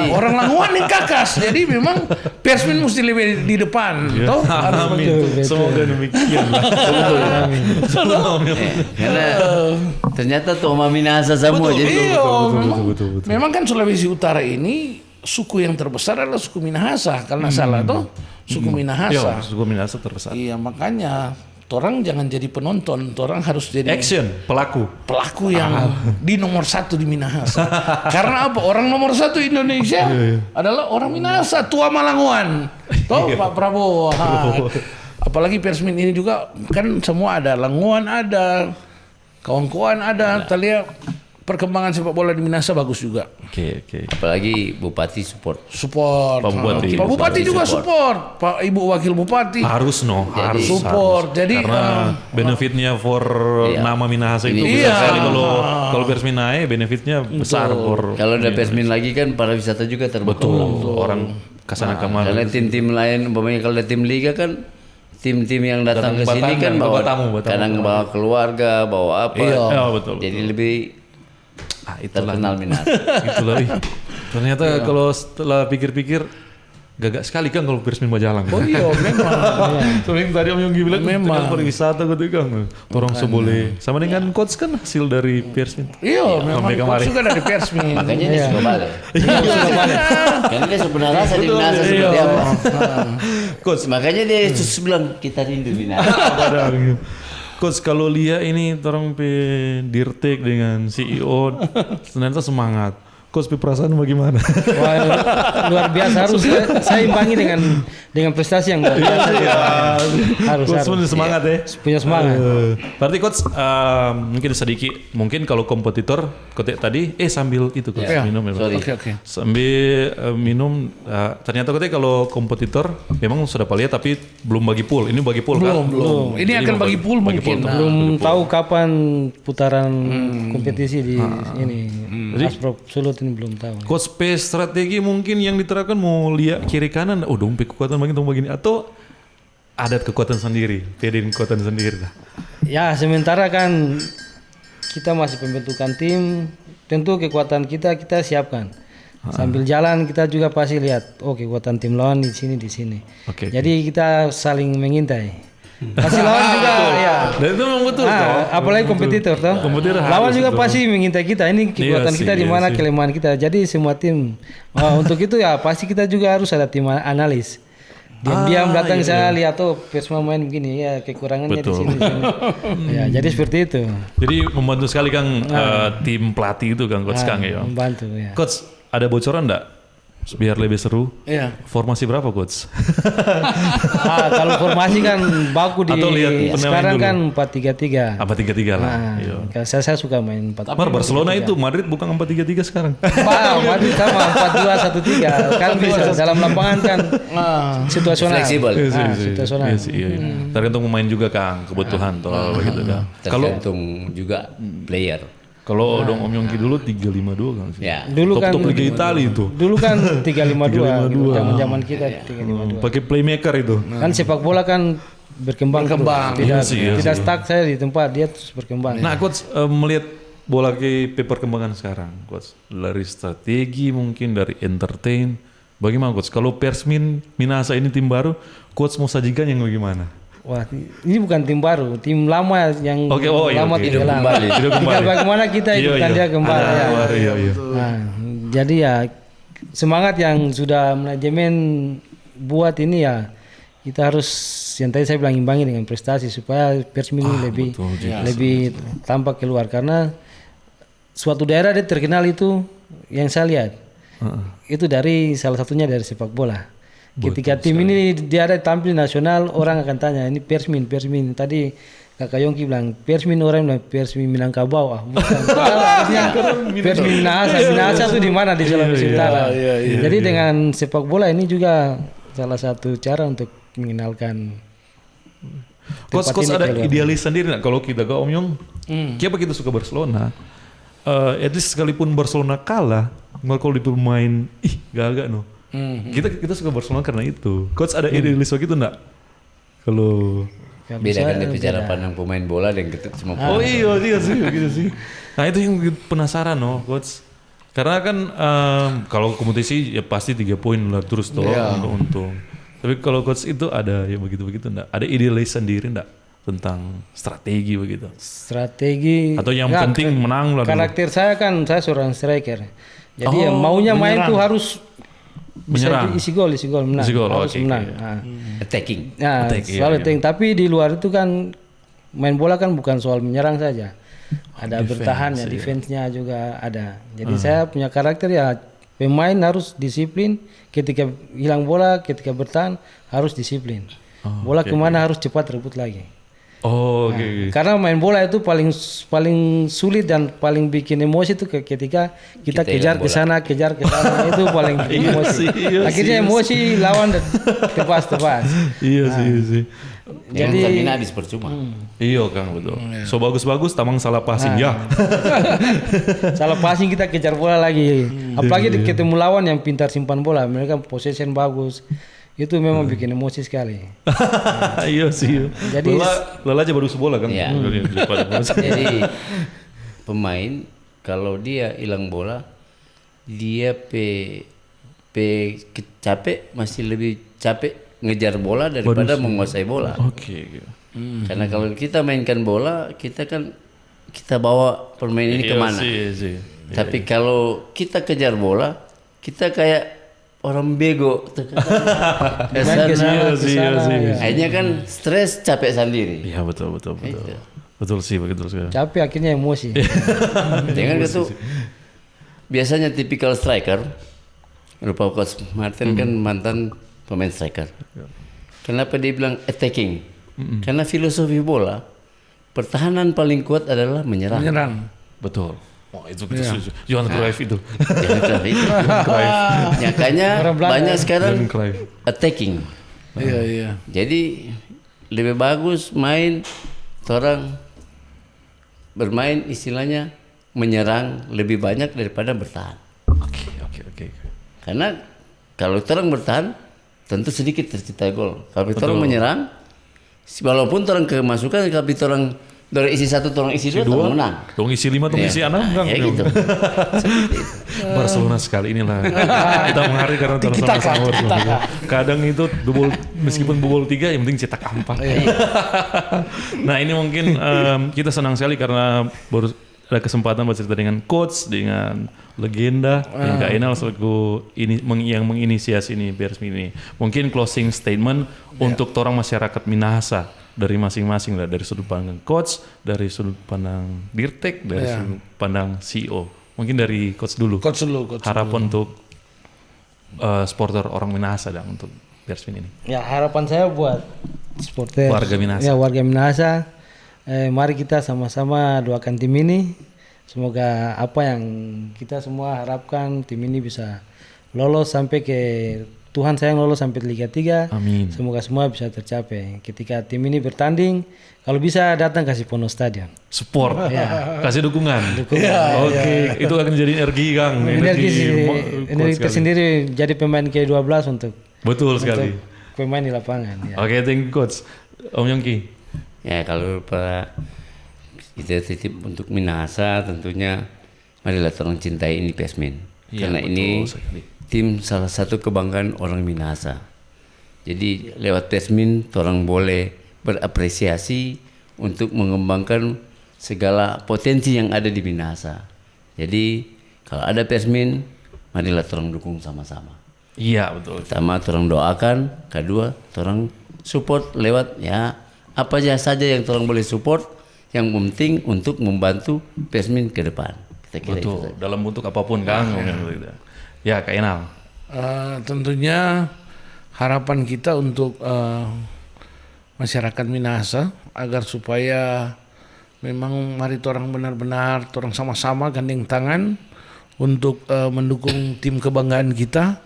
orang Languan yang kakas. Jadi memang Persmin mesti lebih di depan. Toh harus Amin. Semoga demikian. Karena ternyata Toma Minahasa semua jadi Iya, memang kan Sulawesi Utara ini suku yang terbesar adalah suku Minahasa kalau nggak salah toh suku Minahasa. Iya, suku Minahasa terbesar. Iya makanya orang jangan jadi penonton, orang harus jadi Action, pelaku. pelaku yang di nomor 1 di Minahasa. Karena apa? Orang nomor 1 Indonesia adalah orang Minahasa, tua Malanguan. Toh Pak Prabowo. Apalagi Persmin ini juga kan semua ada Languan ada, kawan-kawan ada. Kita lihat perkembangan sepak bola di Minahasa bagus juga. Oke. apalagi Bupati support. Support. Pak Bupati. Pak Bupati juga support. Pak Ibu Wakil Bupati. Harus harus support. Jadi karena benefitnya for nama Minahasa itu Ini besar sekali kalau Persmin naik benefitnya besar for Kalau ada Persmin lagi kan pariwisata juga terbuka. orang kesana kemari. Karena tim-tim lain, umpamanya kalau ada tim liga kan tim-tim yang datang ke sini kan bawa tamu. kadang bawa keluarga, bawa apa. Iya, betul. Jadi lebih terkenal Minahasa. Itulah. Ternyata kalau setelah pikir-pikir gagak sekali kan kalau Persmin Majalang. Oh iya memang. Soalnya tadi Om Yonggi bilang Memang. pariwisata gitu kan. Orang seboleh. Sama dengan coach kan hasil dari Persmin. Iya memang. sampai kemarin. Juga dari Persmin. Makanya dia suka balik. Karena dia sebenarnya rasa di Minahasa seperti apa. Coach, Makanya dia terus bilang kita rindu Minahasa. Coach kalau lihat ini orang pe Dirtek dengan CEO ternyata semangat. Coach pe perasaan bagaimana? Wah, luar biasa harus saya imbangi dengan prestasi yang luar biasa. Harus Coach punya semangat ya. punya semangat. Berarti coach mungkin sedikit mungkin kalau kompetitor kotek tadi sambil itu coach Iya. minum ya. Sorry. Oke. Sambil minum ternyata kotek kalau kompetitor memang sudah lihat tapi belum bagi pool. Ini bagi pool kan? Belum. Ini Jadi akan mau bagi pool mungkin. Nah. Belum tahu kapan putaran kompetisi di ini Asprop Sulut ini belum tahu. Coach P strategi mungkin yang diterapkan mau lihat kiri kanan, dong kekuatan begini atau ada kekuatan sendiri, PD kekuatan sendiri lah. Ya sementara kan kita masih pembentukan tim, tentu kekuatan kita siapkan. Sambil jalan kita juga pasti lihat, kekuatan tim lawan di sini. Oke. Jadi kita saling mengintai. Pasti lawan juga ya. Dan itu memang betul toh. Apalagi kompetitor toh. Kompetitor Lawan harus juga itu. pasti mengintai kita. Ini kekuatan Iya kita sih, di iya mana, sih. kelemahan kita. Jadi semua tim untuk itu ya pasti kita juga harus ada tim analis. Diam-diam datang saya lihat Persma main begini ya kekurangannya di Betul. sini. Ya, jadi seperti itu. Jadi membantu sekali Kang tim pelatih itu Kang Coach Kang ya. Membantu ya. Coach, ada bocoran enggak? Biar lebih seru. Iya. Formasi berapa Coach? Kalau formasi kan baku di Atau lihat pemain sekarang dulu. kan 4-3-3. Apa 3-3 lah. Nah, Iya. saya suka main 4. Mar Barcelona itu Madrid bukan 4-3-3 sekarang. Madrid sama 4-2-1-3 kan bisa dalam lapangan kan situasional. Fleksibel. Situasional. Iya sih, iya. Tergantung pemain juga Kang, kebutuhan atau begitu Kang. Tergantung juga player. Kalau Dong Om Yongki dulu 3-5-2 Kang. Ya. Dulu kan Top Liga Italia itu. Dulu kan 3-5-2 gitu, zaman kita 3-5-2. Pakai playmaker itu. Kan sepak bola kan berkembang. Tidak Iya sih, iya tidak sih. stuck saya di tempat, dia terus berkembang. Nah, coach melihat bola ke perkembangan sekarang, coach dari strategi mungkin dari entertain, bagaimana coach? Kalau Persmin Minahasa ini tim baru, coach mau sajikan yang bagaimana? Wah, ini bukan tim baru, tim lama yang Oke, iya, lama oke. tidak Hidup lama. kembali. Hidup Tinggal kembali. bagaimana kita Iya, hidupkan iya. dia kembali. Ada Ya. luar, iya. Nah, jadi ya semangat yang sudah manajemen buat ini ya kita harus yang tadi saya bilang imbangi dengan prestasi supaya Persmin ini lebih tampak keluar karena suatu daerah dia terkenal itu yang saya lihat itu dari salah satunya dari sepak bola. Ketika tim ini dia ada tampil nasional orang akan tanya ini Persmin tadi Kakak Yongki bilang Persmin orang bilang Persmin Minangkabau bukan. Harusnya Persmin Minahasa itu di mana di Sulawesi Utara. Jadi dengan sepak bola ini juga salah satu cara untuk mengenalkan. Coach tempat ini ada keluar. idealis sendiri nggak? Kalau kita ke Om Yong, kenapa kita suka Barcelona? At least sekalipun Barcelona kalah, kalau di pemain, gagak no. Kita suka Barcelona karena itu. Coach ada idealis begitu enggak? Kalau Kalau Beda kan saya dia cara beda. pandang pemain bola dan ketemu semua Oh iya sih gitu sih. Nah itu yang penasaran coach. Karena kan kalau kompetisi ya pasti 3 poin lah terus toh untuk untung. Tapi kalau coach itu ada ya begitu-begitu enggak? Ada ide sendiri enggak tentang strategi begitu? Strategi Atau yang ya, penting menang lah dulu. karakter saya kan saya seorang striker. Jadi ya maunya main tuh harus bisa Menyerang. isi gol menang. Isi gol, Harus oke, menang. oke. Nah. attacking. Nah, Attack, selalu iya. attacking. Tapi di luar itu kan main bola kan bukan soal menyerang saja. Ada bertahannya, defense-nya juga ada. Jadi saya punya karakter ya pemain harus disiplin. Ketika hilang bola, ketika bertahan harus disiplin. Bola kemana harus cepat rebut lagi. Oh, oke. Karena main bola itu paling sulit dan paling bikin emosi itu ketika kita kejar ke sana itu paling bikin emosi. Akhirnya emosi lawan dan tepas. Iya sih. Jadi stamina habis percuma. Iya Kang betul. So bagus-bagus tamang salah passing ya. Salah passing kita kejar bola lagi. Apalagi ketemu lawan yang pintar simpan bola, mereka possession bagus. Itu memang bikin emosi sekali. Iya sih. Jadi Lala aja baru sebola Kang. Iya. Jadi pemain kalau dia hilang bola, dia capek masih lebih capek ngejar bola daripada menguasai bola. Oke. Karena kalau kita mainkan bola, kita kan kita bawa permainan ini kemana. Iya. Tapi kalau kita kejar bola, kita kayak orang bego. Iya sih. Akhirnya kan stres, capek sendiri. Iya betul. Betul sih. capek akhirnya emosi. Jangan gitu. Biasanya tipikal striker, rupa Coach Martin kan mantan pemain striker. Kenapa dia bilang attacking? Karena filosofi bola, pertahanan paling kuat adalah menyerang. Betul. Oh itu setuju. Johan Cruyff itu. Makanya banyak sekarang Cruyff. attacking. Iya. Jadi lebih bagus main orang bermain istilahnya menyerang lebih banyak daripada bertahan. Oke. Karena kalau orang bertahan tentu sedikit tercipta gol. Kalau orang menyerang walaupun orang kemasukan tapi orang dari isi 1 orang isi 2 orang menang. Dong isi 5 dong isi 6 Kang. Ya gitu. Barcelona sekali inilah. Kita menghargai karena terus sama Barcelona. Kadang itu meskipun bobol 3 yang penting cetak 4. Nah, ini mungkin kita senang sekali karena baru ada kesempatan bercerita dengan coach, dengan legenda, yang Kak Enal selaku yang menginisiasi ini Persmi ini. Mungkin closing statement untuk orang masyarakat Minahasa dari masing-masing lah, dari sudut pandang coach, dari sudut pandang Dirtek, dari sudut pandang CEO. Mungkin dari coach dulu. Coach dulu. Harapan untuk supporter orang Minahasa dan untuk Persmin ini. Ya harapan saya buat supporter Warga Minahasa. Ya warga Minahasa. Mari kita sama-sama doakan tim ini. Semoga apa yang kita semua harapkan tim ini bisa lolos sampai ke Tuhan sayang lolos sampai Liga 3. Amin. Semoga semua bisa tercapai. Ketika tim ini bertanding, kalau bisa datang kasih penuh stadion. Support, kasih dukungan. Oke, itu akan jadi energi Kang. Energi tersendiri jadi pemain ke-12 untuk Betul sekali. pemain di lapangan. Ya. Oke, thank you coach. Om Yongki. Ya kalau kita titip untuk Minahasa tentunya marilah orang cintai ini Persmin. Karena ini tim salah satu kebanggaan orang Minahasa. Jadi lewat Persmin orang boleh berapresiasi untuk mengembangkan segala potensi yang ada di Minahasa. Jadi kalau ada Persmin, marilah orang dukung sama-sama. Iya betul. Pertama orang doakan, kedua orang support lewat ya apa saja yang orang boleh support, yang penting untuk membantu Persmin ke depan. Kita kira Betul. itu. Dalam bentuk apapun Kang. Ya Kak Enal. Tentunya harapan kita untuk masyarakat Minahasa agar supaya memang mari orang benar-benar orang sama-sama gandeng tangan untuk mendukung tim kebanggaan kita,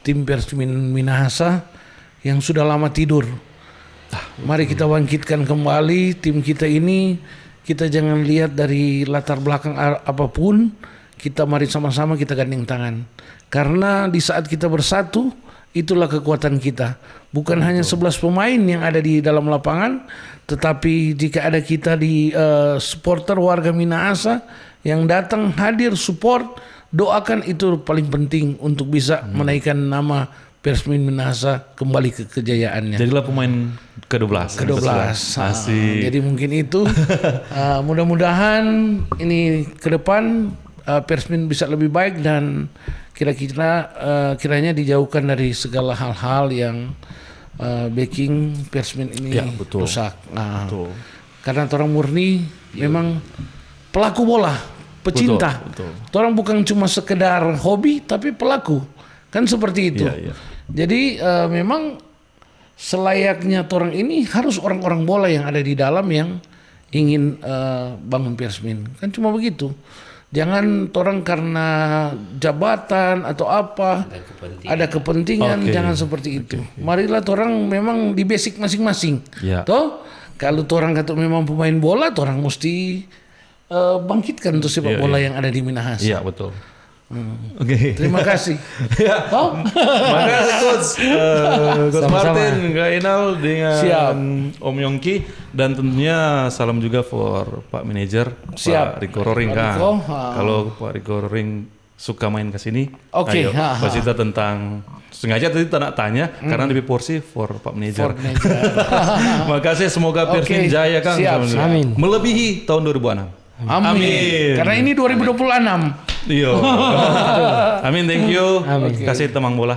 tim Persmin Minahasa yang sudah lama tidur. Mari kita bangkitkan kembali tim kita ini. Kita jangan lihat dari latar belakang apapun. Kita mari sama-sama kita gandeng tangan. Karena di saat kita bersatu, itulah kekuatan kita. Bukan hanya 11 pemain yang ada di dalam lapangan, tetapi jika ada kita di supporter warga Minahasa yang datang hadir support, doakan, itu paling penting untuk bisa menaikkan nama Persmin Minahasa kembali ke kejayaannya. Jadilah pemain ke-12. Asik. Jadi mungkin itu mudah-mudahan ini ke depan Persmin bisa lebih baik dan kiranya dijauhkan dari segala hal-hal yang backing Persmin ini rusak. Nah, karena orang murni memang pelaku bola, pecinta. Orang bukan cuma sekedar hobi tapi pelaku. Kan seperti itu. Jadi memang selayaknya orang ini harus orang-orang bola yang ada di dalam yang ingin bangun Persmin. Kan cuma begitu. Jangan orang karena jabatan atau apa ada kepentingan, jangan seperti itu. Marilah orang memang di basic masing-masing. Toh kalau orang kata memang pemain bola, orang mesti bangkitkan untuk sepak bola yang ada di Minahasa. Iya, betul. Oke. Terima kasih. Makasih Coach. Coach Martin, Kak Inal dengan Om Yongki, dan tentunya salam juga for Pak Manajer, Pak Riko Roring Kak. Kalau Pak Riko Roring suka main ke sini, ayo pas kita tentang sengaja tadi tanya karena lebih porsi for Pak Manajer. Makasih, semoga Persmin jaya Kang. Amin. Melebihi tahun 2006. Amin. Karena ini 2026. Iya. Amin, thank you. Amin. Kasih temang bola.